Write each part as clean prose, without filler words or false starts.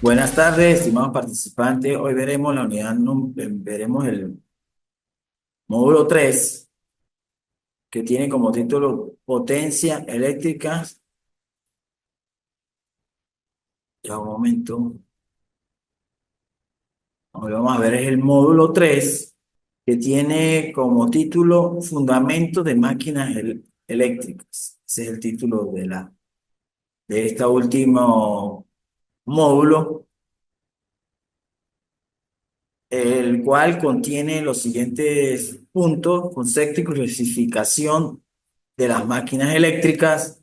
Buenas tardes, estimados participantes. Hoy veremos la unidad, veremos el módulo 3, que tiene como título Potencia eléctrica. Ya un momento. Hoy vamos a ver es el módulo 3, que tiene como título Fundamentos de máquinas eléctricas. Ese es el título de este último módulo, el cual contiene los siguientes puntos: concepto y clasificación de las máquinas eléctricas,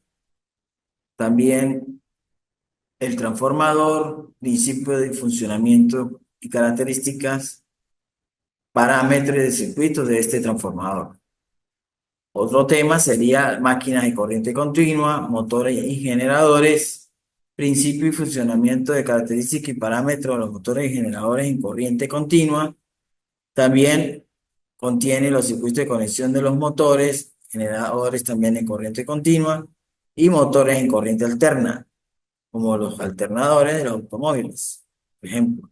también el transformador, principio de funcionamiento y características, parámetros de circuitos de este transformador. Otro tema sería máquinas de corriente continua, motores y generadores, principio y funcionamiento de características y parámetros de los motores y generadores en corriente continua. También contiene los circuitos de conexión de los motores, generadores también en corriente continua y motores en corriente alterna, como los alternadores de los automóviles, por ejemplo.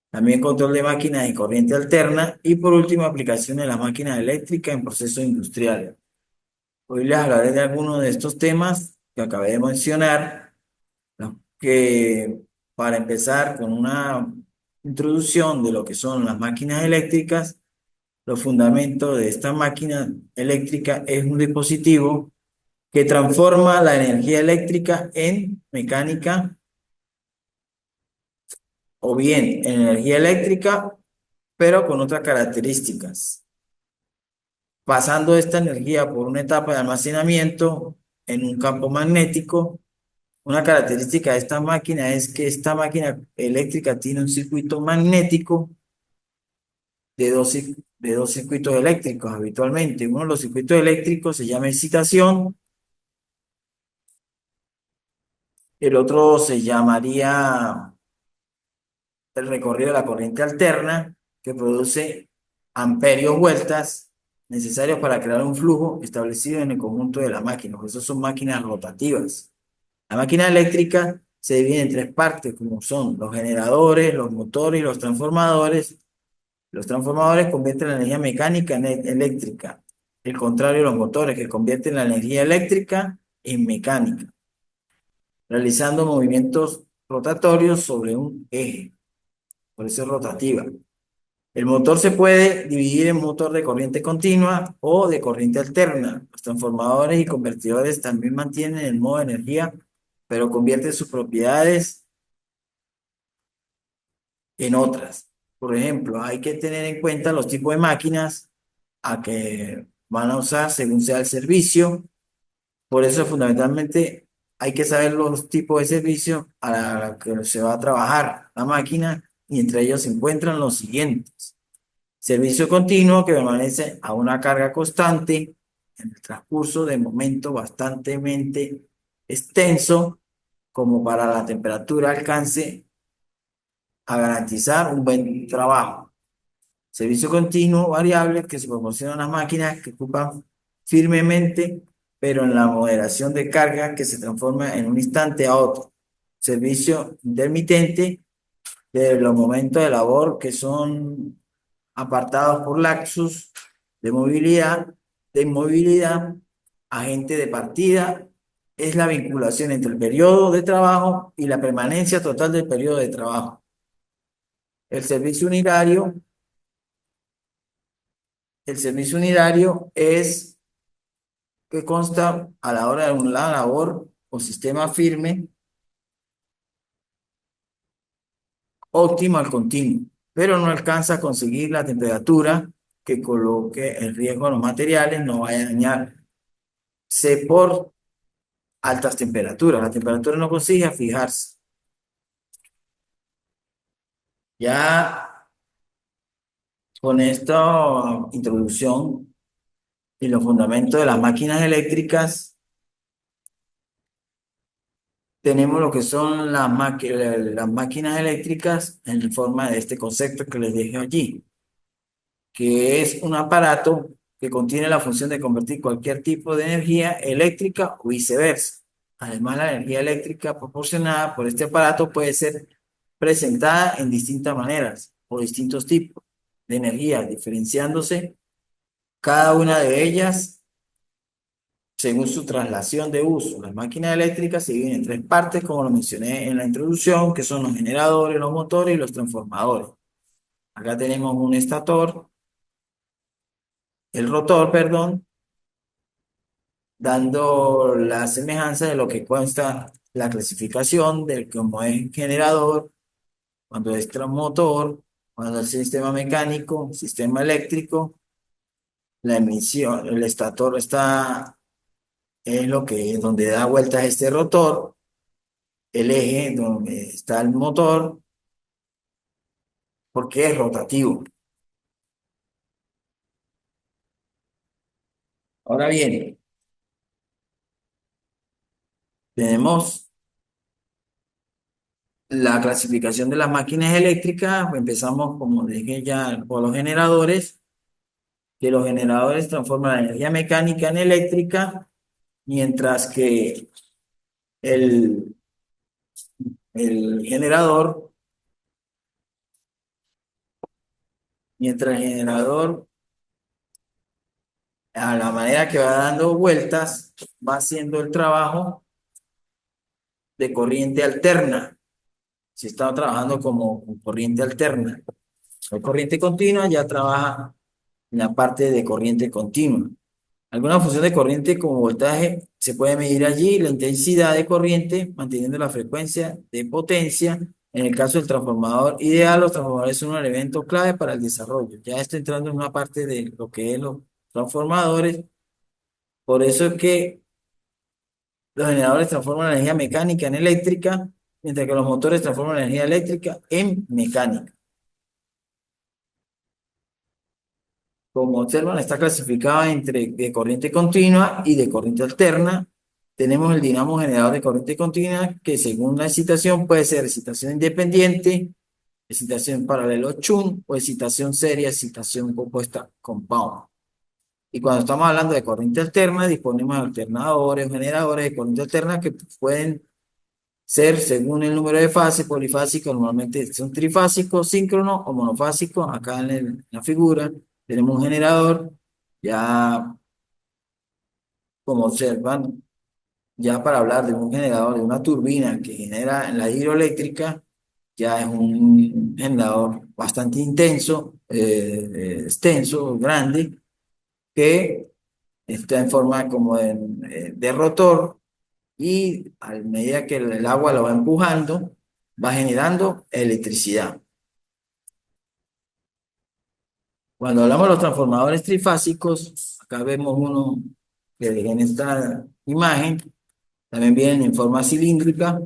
También control de máquinas de corriente alterna y por último aplicaciones de las máquinas eléctricas en procesos industriales. Hoy les hablaré de algunos de estos temas que acabé de mencionar, ¿no? Que para empezar con una introducción de lo que son las máquinas eléctricas, los fundamentos de esta máquina eléctrica es un dispositivo que transforma la energía eléctrica en mecánica o bien en energía eléctrica, pero con otras características, pasando esta energía por una etapa de almacenamiento en un campo magnético. Una característica de esta máquina es que esta máquina eléctrica tiene un circuito magnético de dos circuitos eléctricos habitualmente. Uno de los circuitos eléctricos se llama excitación, el otro se llamaría el recorrido de la corriente alterna, que produce amperios vueltas necesarios para crear un flujo establecido en el conjunto de la máquina. Por eso son máquinas rotativas. La máquina eléctrica se divide en tres partes, como son los generadores, los motores y los transformadores. Los transformadores convierten la energía mecánica en eléctrica. El contrario, los motores, que convierten la energía eléctrica en mecánica, realizando movimientos rotatorios sobre un eje. Por eso es rotativa. El motor se puede dividir en motor de corriente continua o de corriente alterna. Los transformadores y convertidores también mantienen el modo de energía, pero convierten sus propiedades en otras. Por ejemplo, hay que tener en cuenta los tipos de máquinas a que van a usar según sea el servicio. Por eso, fundamentalmente, hay que saber los tipos de servicio a la que se va a trabajar la máquina, y entre ellos se encuentran los siguientes: servicio continuo, que permanece a una carga constante en el transcurso de momento bastante extenso, como para la temperatura alcance a garantizar un buen trabajo. Servicio continuo variable, que se proporciona a las máquinas que ocupan firmemente, pero en la moderación de carga que se transforma en un instante a otro. Servicio intermitente, de los momentos de labor que son apartados por lapsus de inmovilidad, agente de partida, es la vinculación entre el periodo de trabajo y la permanencia total del periodo de trabajo. El servicio unitario, el servicio unitario es que consta a la hora de una labor o sistema firme óptimo al continuo, pero no alcanza a conseguir la temperatura que coloque en riesgo a los materiales, no vaya a dañarse por altas temperaturas. La temperatura no consigue fijarse. Ya con esta introducción y los fundamentos de las máquinas eléctricas, tenemos lo que son las máquinas eléctricas en forma de este concepto que les dije allí, que es un aparato que contiene la función de convertir cualquier tipo de energía eléctrica o viceversa. Además, la energía eléctrica proporcionada por este aparato puede ser presentada en distintas maneras o distintos tipos de energía, diferenciándose cada una de ellas según su traslación de uso. Las máquinas eléctricas se dividen en tres partes, como lo mencioné en la introducción, que son los generadores, los motores y los transformadores. Acá tenemos un estator, el rotor, perdón, dando la semejanza de lo que consta la clasificación de cómo es generador, cuando es motor, cuando es sistema mecánico, sistema eléctrico, la emisión, el estator está, es lo que es donde da vueltas este rotor, el eje donde está el motor, porque es rotativo. Ahora bien, tenemos la clasificación de las máquinas eléctricas. Empezamos, como dije ya, por los generadores, que los generadores transforman la energía mecánica en eléctrica, mientras que el, el generador, mientras el generador, a la manera que va dando vueltas, va haciendo el trabajo de corriente alterna. Si está trabajando como corriente alterna. La corriente continua ya trabaja en la parte de corriente continua. Alguna función de corriente como voltaje se puede medir allí la intensidad de corriente manteniendo la frecuencia de potencia. En el caso del transformador ideal, los transformadores son un elemento clave para el desarrollo. Ya estoy entrando en una parte de lo que es los transformadores. Por eso es que los generadores transforman la energía mecánica en eléctrica, mientras que los motores transforman la energía eléctrica en mecánica. Como observan, está clasificada entre de corriente continua y de corriente alterna. Tenemos el dinamo generador de corriente continua, que según la excitación puede ser excitación independiente, excitación paralelo Chun o excitación seria, excitación compuesta compound. Y cuando estamos hablando de corriente alterna, disponemos de alternadores, generadores de corriente alterna que pueden ser según el número de fases, polifásicos, normalmente son trifásicos, síncronos o monofásicos. Acá en la figura tenemos un generador, ya como observan, ya para hablar de un generador, de una turbina que genera en la hidroeléctrica, ya es un generador bastante intenso, extenso, grande, que está en forma como de rotor y a medida que el agua lo va empujando, va generando electricidad. Cuando hablamos de los transformadores trifásicos, acá vemos uno que en esta imagen, también vienen en forma cilíndrica,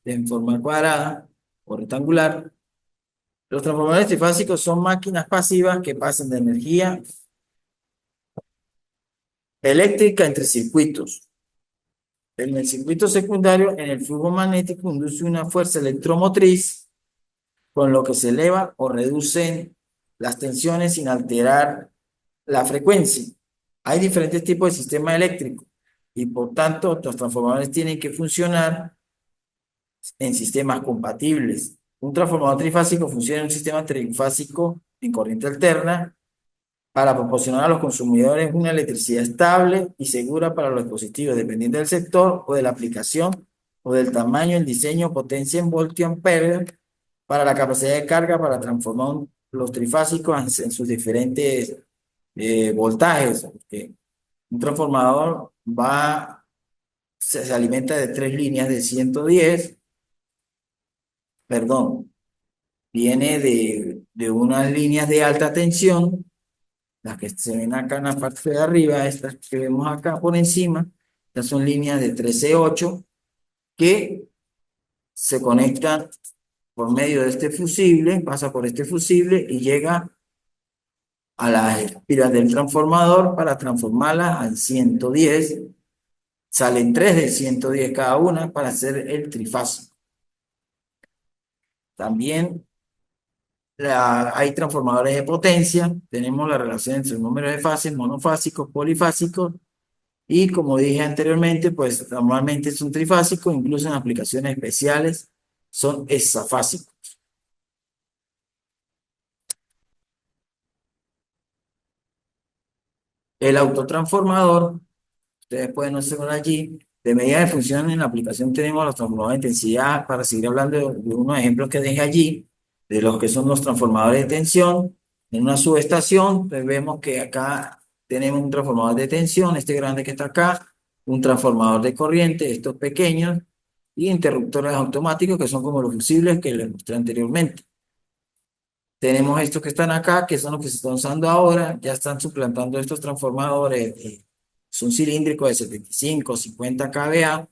en forma cuadrada o rectangular. Los transformadores trifásicos son máquinas pasivas que pasan de energía eléctrica entre circuitos. En el circuito secundario, en el flujo magnético, induce una fuerza electromotriz con lo que se eleva o reducen las tensiones sin alterar la frecuencia. Hay diferentes tipos de sistema eléctrico y por tanto los transformadores tienen que funcionar en sistemas compatibles. Un transformador trifásico funciona en un sistema trifásico en corriente alterna para proporcionar a los consumidores una electricidad estable y segura para los dispositivos, dependiendo del sector o de la aplicación o del tamaño, el diseño, potencia en voltio ampere para la capacidad de carga para transformar los trifásicos en sus diferentes voltajes. Porque un transformador se alimenta de tres líneas de 110, perdón, viene de unas líneas de alta tensión, las que se ven acá en la parte de arriba, estas que vemos acá por encima, estas son líneas de 13,8 que se conectan por medio de este fusible, pasa por este fusible y llega a las espiras del transformador para transformarlas al 110. Salen tres de 110 cada una para hacer el trifásico. También hay transformadores de potencia. Tenemos la relación entre el número de fases, monofásicos, polifásicos. Y como dije anteriormente, pues normalmente son trifásicos, incluso en aplicaciones especiales son hexafásicos. El autotransformador, ustedes pueden observar allí, de medida de función en la aplicación tenemos los transformadores de intensidad, para seguir hablando de unos ejemplos que dejé allí, de los que son los transformadores de tensión. En una subestación, pues vemos que acá tenemos un transformador de tensión, este grande que está acá, un transformador de corriente, estos pequeños, y interruptores automáticos que son como los fusibles que les mostré anteriormente. Tenemos estos que están acá, que son los que se están usando ahora, ya están suplantando estos transformadores. Son cilíndricos de 75, 50 kVA.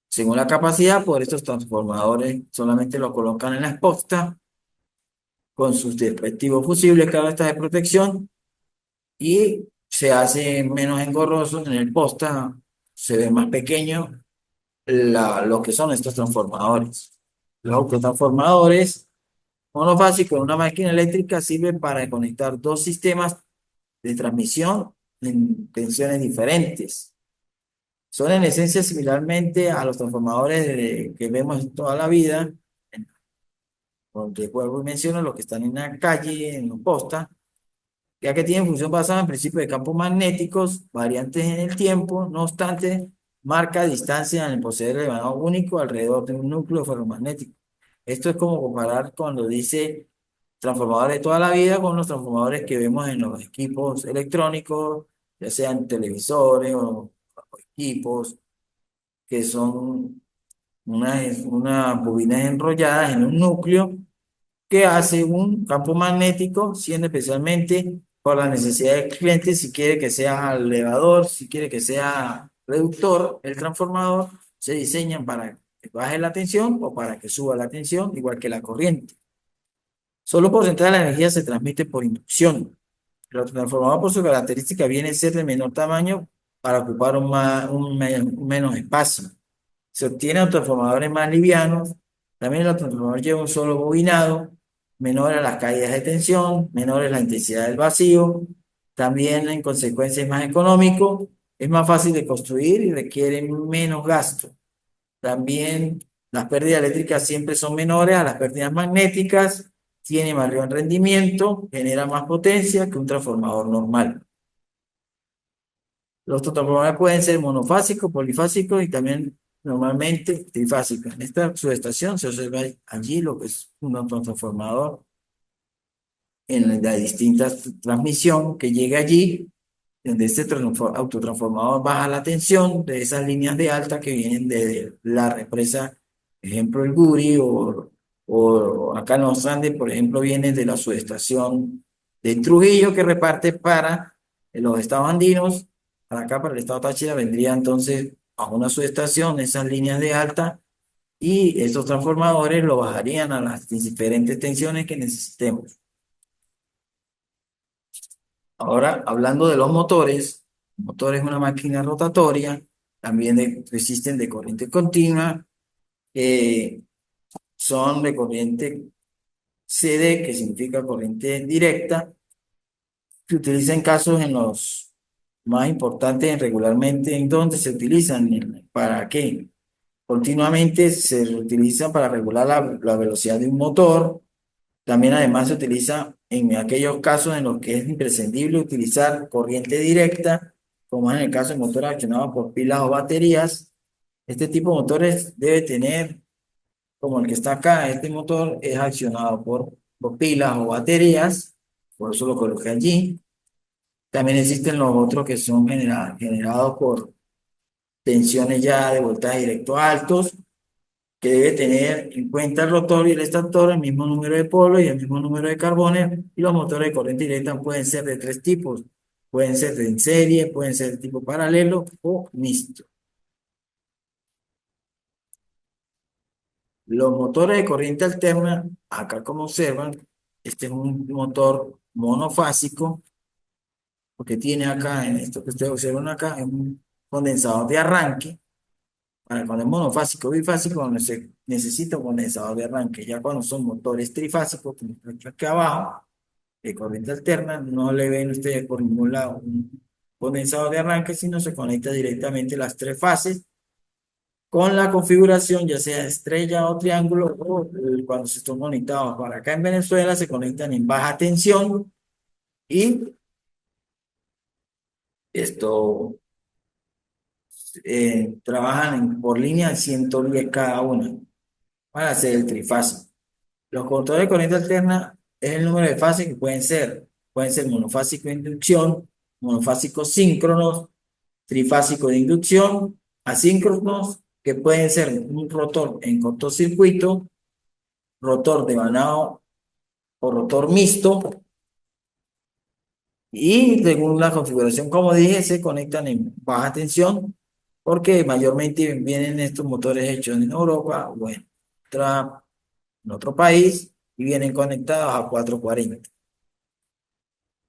Según la capacidad, por estos transformadores solamente lo colocan en la exposta con sus respectivos fusibles cabezas de protección y se hace menos engorroso en el posta, se ve más pequeño lo que son estos transformadores. Los autotransformadores monofásicos en una máquina eléctrica sirven para conectar dos sistemas de transmisión en tensiones diferentes. Son en esencia similarmente a los transformadores que vemos toda la vida, donde vuelvo y menciono los que están en la calle, en los postas, ya que tienen función basada en principios de campos magnéticos, variantes en el tiempo, no obstante, marca distancia en el poseer elevado único alrededor de un núcleo ferromagnético. Esto es como comparar cuando dice transformadores de toda la vida con los transformadores que vemos en los equipos electrónicos, ya sean televisores o equipos que son unas bobinas enrolladas en un núcleo que hace un campo magnético, siendo especialmente por la necesidad del cliente, si quiere que sea elevador, si quiere que sea reductor, el transformador se diseñan para que baje la tensión o para que suba la tensión, igual que la corriente. Solo un porcentaje de la energía se transmite por inducción. El transformador, por su característica, viene a ser de menor tamaño para ocupar un menos espacio. Se obtienen transformadores más livianos. También el transformador lleva un solo bobinado, menores las caídas de tensión, menores la intensidad del vacío. También, en consecuencia, es más económico, es más fácil de construir y requiere menos gasto. También las pérdidas eléctricas siempre son menores a las pérdidas magnéticas, tiene mayor rendimiento, genera más potencia que un transformador normal. Los transformadores pueden ser monofásicos, polifásicos y también normalmente trifásicos. En esta subestación se observa allí lo que es un transformador en la distinta transmisión que llega allí, donde este autotransformador baja la tensión de esas líneas de alta que vienen de la represa, por ejemplo el Guri, o acá en los Andes, por ejemplo, viene de la subestación de Trujillo que reparte para los estados andinos. Para acá, para el estado Táchira, vendría entonces a una subestación esas líneas de alta y estos transformadores lo bajarían a las diferentes tensiones que necesitemos. Ahora, hablando de los motores, el motor es una máquina rotatoria, también resisten de corriente continua, eh, son de corriente CD, que significa corriente directa. Se utiliza en casos en los más importantes regularmente, en donde se utilizan, ¿para qué? Continuamente se utiliza para regular la velocidad de un motor. También además se utiliza en aquellos casos en los que es imprescindible utilizar corriente directa, como es en el caso de motores accionados por pilas o baterías. Este tipo de motores debe tener, como el que está acá, este motor es accionado por pilas o baterías, por eso lo coloqué allí. También existen los otros que son generados por tensiones ya de voltaje directo altos, que debe tener en cuenta el rotor y el estator, el mismo número de polos y el mismo número de carbones, y los motores de corriente directa pueden ser de tres tipos, pueden ser de en serie, pueden ser de tipo paralelo o mixto. Los motores de corriente alterna, acá como observan, este es un motor monofásico, porque tiene acá, en esto que ustedes observan acá, es un condensador de arranque. Para cuando es monofásico, bifásico, donde se necesita un condensador de arranque. Ya cuando son motores trifásicos, como está aquí abajo, de corriente alterna, no le ven ustedes por ningún lado un condensador de arranque, sino se conecta directamente las tres fases con la configuración, ya sea estrella o triángulo, o cuando se están conectados para acá en Venezuela, se conectan en baja tensión y Esto trabajan por línea de 110 cada una para hacer el trifásico. Los controlladores de corriente alterna es el número de fases que pueden ser monofásico de inducción, monofásicos síncronos, trifásico de inducción, asíncronos, que pueden ser un rotor en cortocircuito, rotor de Banao o rotor mixto, y según la configuración, como dije, se conectan en baja tensión, porque mayormente vienen estos motores hechos en Europa o en otro país y vienen conectados a 440.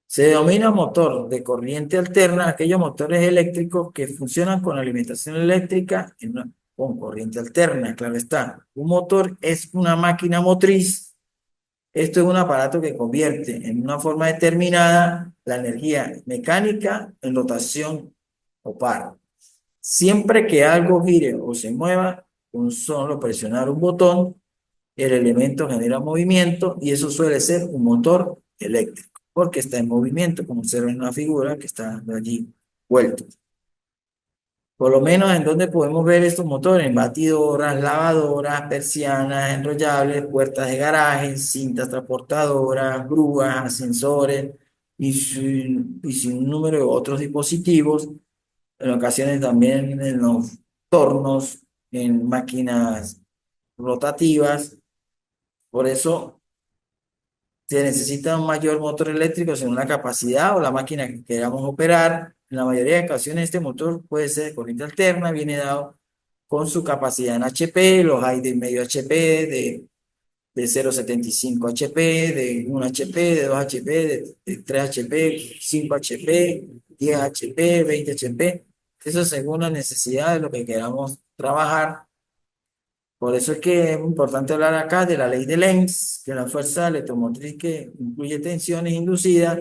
Se denomina motor de corriente alterna aquellos motores eléctricos que funcionan con alimentación eléctrica con corriente alterna, claro está. Un motor es una máquina motriz. Esto es un aparato que convierte en una forma determinada la energía mecánica en rotación o par. Siempre que algo gire o se mueva, con solo presionar un botón, el elemento genera movimiento y eso suele ser un motor eléctrico, porque está en movimiento, como se ve en una figura que está allí vuelto. Por lo menos en donde podemos ver estos motores, en batidoras, lavadoras, persianas, enrollables, puertas de garaje, cintas transportadoras, grúas, ascensores y sin un número de otros dispositivos. En ocasiones también en los tornos, en máquinas rotativas. Por eso se necesita un mayor motor eléctrico según la capacidad o la máquina que queramos operar. En la mayoría de ocasiones este motor puede ser de corriente alterna, viene dado con su capacidad en HP, los hay de medio HP, de 0,75 HP, de 1 HP, de 2 HP, de 3 HP, 5 HP, 10 HP, 20 HP. Eso según la necesidad de lo que queramos trabajar. Por eso es que es importante hablar acá de la ley de Lenz, que la fuerza electromotriz que incluye tensiones inducidas,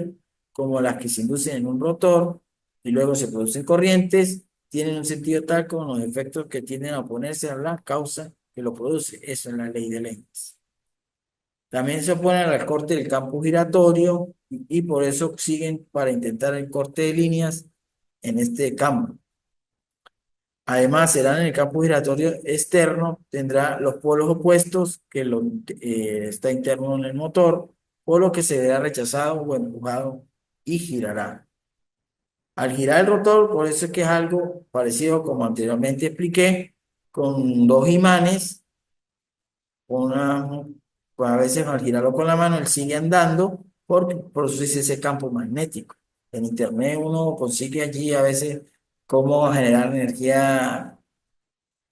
como las que se inducen en un rotor y luego se producen corrientes, tienen un sentido tal como los efectos que tienden a oponerse a la causa que lo produce. Eso es la ley de Lenz. También se oponen al corte del campo giratorio y por eso siguen para intentar el corte de líneas en este campo. Además, será en el campo giratorio externo, tendrá los polos opuestos que está interno en el motor, polo que se verá rechazado o empujado y girará. Al girar el rotor, por eso es que es algo parecido como anteriormente expliqué, con dos imanes, una, pues a veces al girarlo con la mano, él sigue andando, porque por eso es ese campo magnético. En internet uno consigue allí a veces cómo generar energía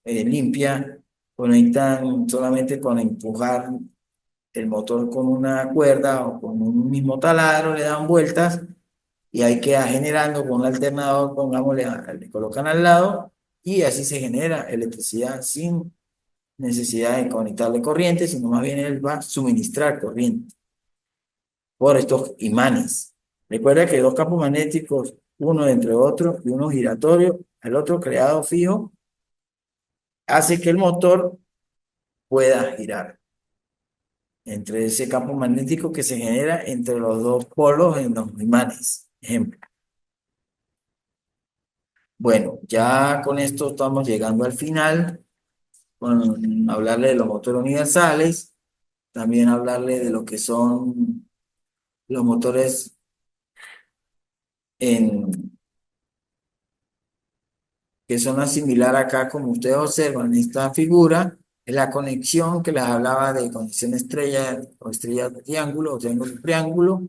limpia, conectan solamente con empujar el motor con una cuerda o con un mismo taladro, le dan vueltas y ahí queda generando con un alternador, pongámosle, le colocan al lado y así se genera electricidad sin necesidad de conectarle corriente, sino más bien él va a suministrar corriente por estos imanes. Recuerda que dos campos magnéticos, uno entre otro y uno giratorio, el otro creado fijo, hace que el motor pueda girar entre ese campo magnético que se genera entre los dos polos en los imanes. Ejemplo. Bueno, ya con esto estamos llegando al final, con hablarle de los motores universales, también hablarle de lo que son los motores en, que son a similar acá, como ustedes observan en esta figura, es la conexión que les hablaba de conexión estrella o estrella triángulo o triángulo triángulo.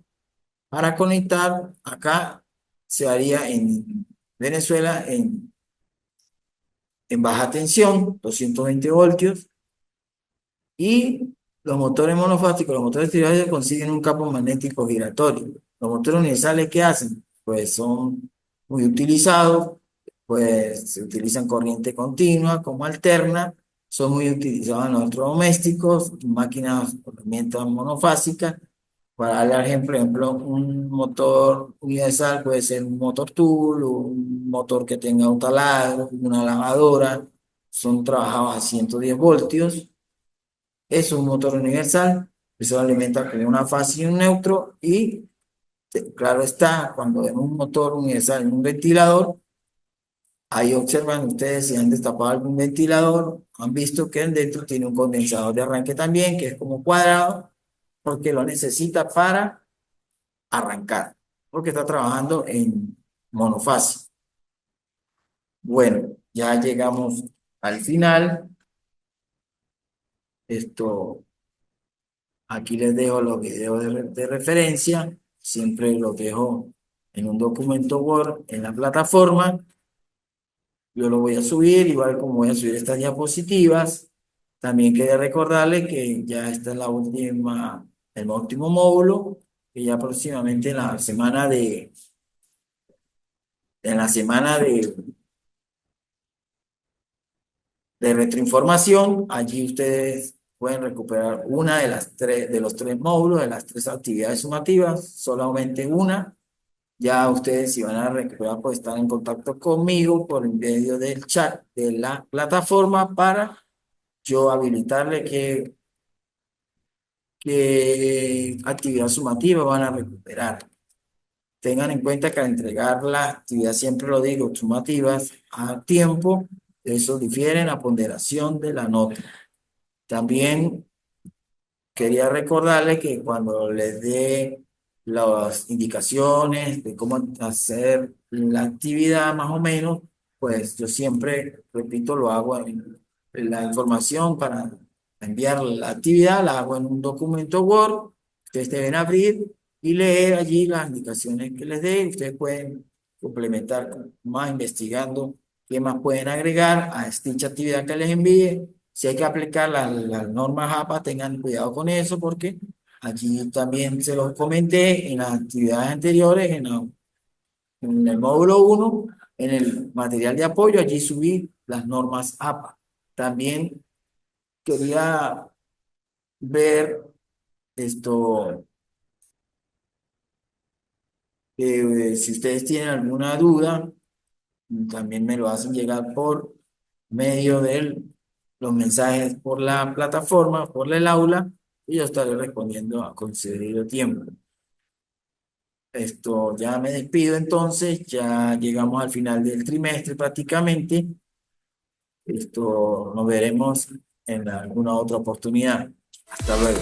Para conectar, acá se haría en Venezuela en baja tensión, 220 voltios, y los motores monofásicos, los motores triáticos consiguen un campo magnético giratorio. Los motores universales, ¿qué hacen? Pues son muy utilizados, pues se utilizan corriente continua como alterna, son muy utilizados en los electrodomésticos, máquinas, herramientas monofásicas. Para dar ejemplo, un motor universal puede ser un motor tool, un motor que tenga un taladro, una lavadora, son trabajados a 110 voltios. Es un motor universal que se alimenta con una fase y un neutro y Claro está, cuando en un motor universal, en un ventilador, ahí observan ustedes si han destapado algún ventilador, han visto que dentro tiene un condensador de arranque también, que es como cuadrado, porque lo necesita para arrancar, porque está trabajando en monofase. Bueno, ya llegamos al final. Esto, aquí les dejo los videos de referencia. Siempre los dejo en un documento Word en la plataforma. Yo lo voy a subir, igual como voy a subir estas diapositivas. También quería recordarles que ya está el último módulo, que ya próximamente en la semana de retroinformación, allí ustedes pueden recuperar una de las tres, de los tres módulos, de las tres actividades sumativas, solamente una. Ya ustedes si van a recuperar, pues estar en contacto conmigo por medio del chat de la plataforma para yo habilitarle qué actividad sumativa van a recuperar. Tengan en cuenta que al entregar la actividad, siempre lo digo, sumativas a tiempo, eso difiere en la ponderación de la nota. También quería recordarles que cuando les dé las indicaciones de cómo hacer la actividad más o menos, pues yo siempre, repito, lo hago en la información para enviar la actividad, la hago en un documento Word, ustedes deben abrir y leer allí las indicaciones que les dé, ustedes pueden complementar más investigando qué más pueden agregar a dicha actividad que les envíe. Si hay que aplicar las normas APA, tengan cuidado con eso porque aquí también se los comenté en las actividades anteriores, en el módulo uno, en el material de apoyo, allí subí las normas APA. También quería ver esto, si ustedes tienen alguna duda, también me lo hacen llegar por medio de los mensajes por la plataforma, por el aula, y yo estaré respondiendo a concedido tiempo. Esto ya me despido entonces, ya llegamos al final del trimestre prácticamente. Esto nos veremos en alguna otra oportunidad. Hasta luego.